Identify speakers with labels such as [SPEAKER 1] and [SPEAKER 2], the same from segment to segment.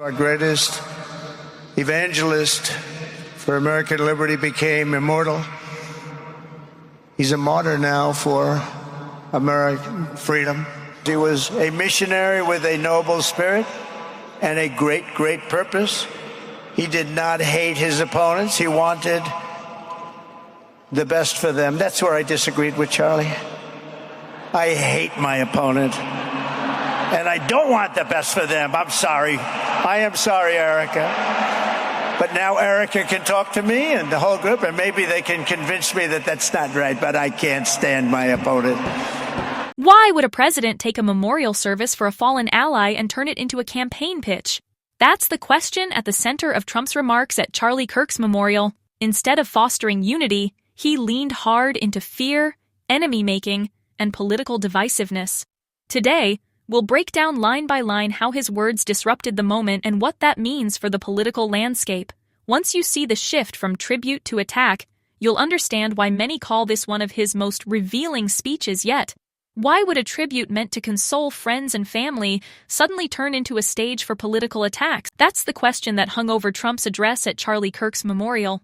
[SPEAKER 1] Our greatest evangelist for American liberty became immortal. He's a martyr now for American freedom. He was a missionary with a noble spirit and a great, great purpose. He did not hate his opponents. He wanted the best for them. That's where I disagreed with Charlie. I hate my opponent, and I don't want the best for them. I'm sorry. I am sorry, Erica. But now Erica can talk to me and the whole group, and maybe they can convince me that that's not right, but I can't stand my opponent.
[SPEAKER 2] Why would a president take a memorial service for a fallen ally and turn it into a campaign pitch? That's the question at the center of Trump's remarks at Charlie Kirk's memorial. Instead of fostering unity, he leaned hard into fear, enemy-making, and political divisiveness. Today, we'll break down line by line how his words disrupted the moment and what that means for the political landscape. Once you see the shift from tribute to attack, you'll understand why many call this one of his most revealing speeches yet. Why would a tribute meant to console friends and family suddenly turn into a stage for political attacks? That's the question that hung over Trump's address at Charlie Kirk's memorial.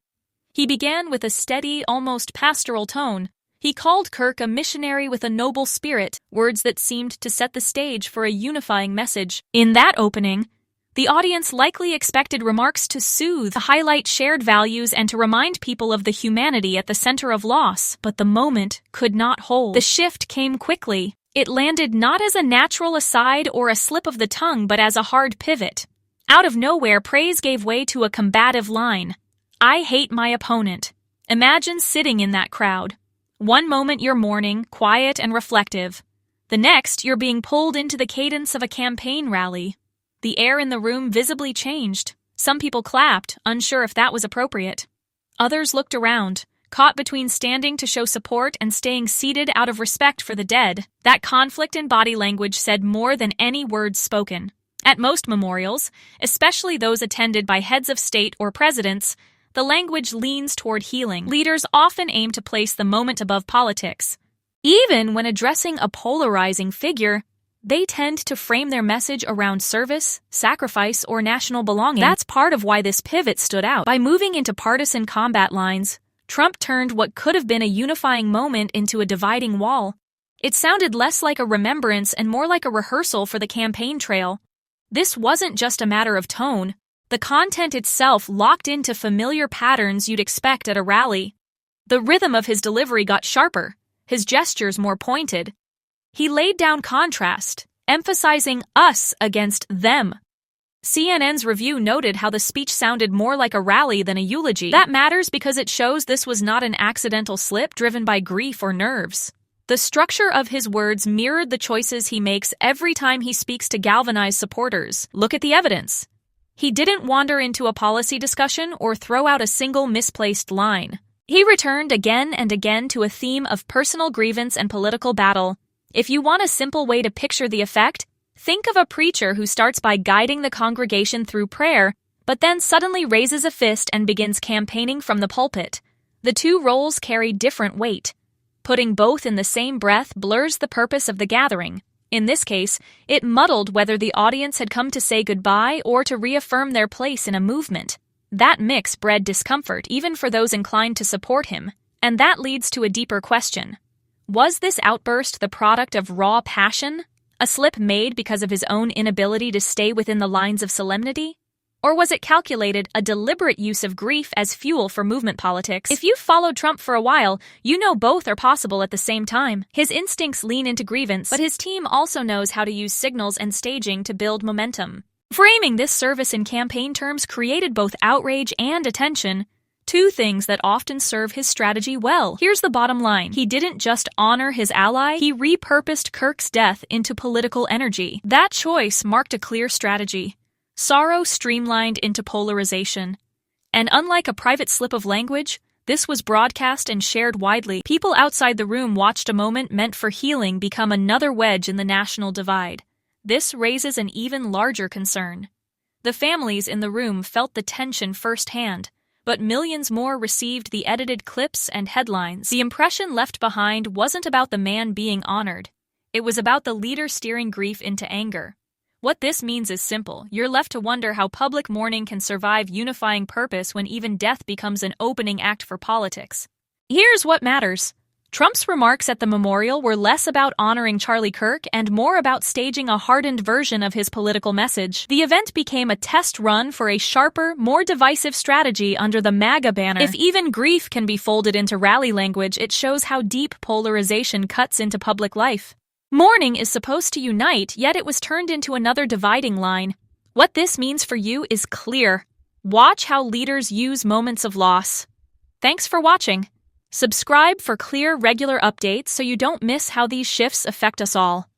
[SPEAKER 2] He began with a steady, almost pastoral tone. He called Kirk a missionary with a noble spirit, words that seemed to set the stage for a unifying message. In that opening, the audience likely expected remarks to soothe, to highlight shared values, and to remind people of the humanity at the center of loss. But the moment could not hold. The shift came quickly. It landed not as a natural aside or a slip of the tongue, but as a hard pivot. Out of nowhere, praise gave way to a combative line. I hate my opponent. Imagine sitting in that crowd. One moment you're mourning, quiet and reflective. The next, you're being pulled into the cadence of a campaign rally. The air in the room visibly changed. Some people clapped, unsure if that was appropriate. Others looked around, caught between standing to show support and staying seated out of respect for the dead. That conflict in body language said more than any words spoken. At most memorials, especially those attended by heads of state or presidents, the language leans toward healing. Leaders often aim to place the moment above politics. Even when addressing a polarizing figure, they tend to frame their message around service, sacrifice, or national belonging. That's part of why this pivot stood out. By moving into partisan combat lines, Trump turned what could have been a unifying moment into a dividing wall. It sounded less like a remembrance and more like a rehearsal for the campaign trail. This wasn't just a matter of tone. The content itself locked into familiar patterns you'd expect at a rally. The rhythm of his delivery got sharper, his gestures more pointed. He laid down contrast, emphasizing us against them. CNN's review noted how the speech sounded more like a rally than a eulogy. That matters because it shows this was not an accidental slip driven by grief or nerves. The structure of his words mirrored the choices he makes every time he speaks to galvanize supporters. Look at the evidence. He didn't wander into a policy discussion or throw out a single misplaced line. He returned again and again to a theme of personal grievance and political battle. If you want a simple way to picture the effect, think of a preacher who starts by guiding the congregation through prayer, but then suddenly raises a fist and begins campaigning from the pulpit. The two roles carry different weight. Putting both in the same breath blurs the purpose of the gathering. In this case, it muddled whether the audience had come to say goodbye or to reaffirm their place in a movement. That mix bred discomfort even for those inclined to support him, and that leads to a deeper question. Was this outburst the product of raw passion, a slip made because of his own inability to stay within the lines of solemnity? Or was it calculated, a deliberate use of grief as fuel for movement politics? If you've followed Trump for a while, you know both are possible at the same time. His instincts lean into grievance, but his team also knows how to use signals and staging to build momentum. Framing this service in campaign terms created both outrage and attention, two things that often serve his strategy well. Here's the bottom line. He didn't just honor his ally, he repurposed Kirk's death into political energy. That choice marked a clear strategy. Sorrow streamlined into polarization. And unlike a private slip of language, this was broadcast and shared widely. People outside the room watched a moment meant for healing become another wedge in the national divide. This raises an even larger concern. The families in the room felt the tension firsthand, but millions more received the edited clips and headlines. The impression left behind wasn't about the man being honored. It was about the leader steering grief into anger. What this means is simple. You're left to wonder how public mourning can survive unifying purpose when even death becomes an opening act for politics. Here's what matters. Trump's remarks at the memorial were less about honoring Charlie Kirk and more about staging a hardened version of his political message. The event became a test run for a sharper, more divisive strategy under the MAGA banner. If even grief can be folded into rally language, it shows how deep polarization cuts into public life. Mourning is supposed to unite, yet it was turned into another dividing line. What this means for you is clear. Watch how leaders use moments of loss. Thanks for watching. Subscribe for clear, regular updates so you don't miss how these shifts affect us all.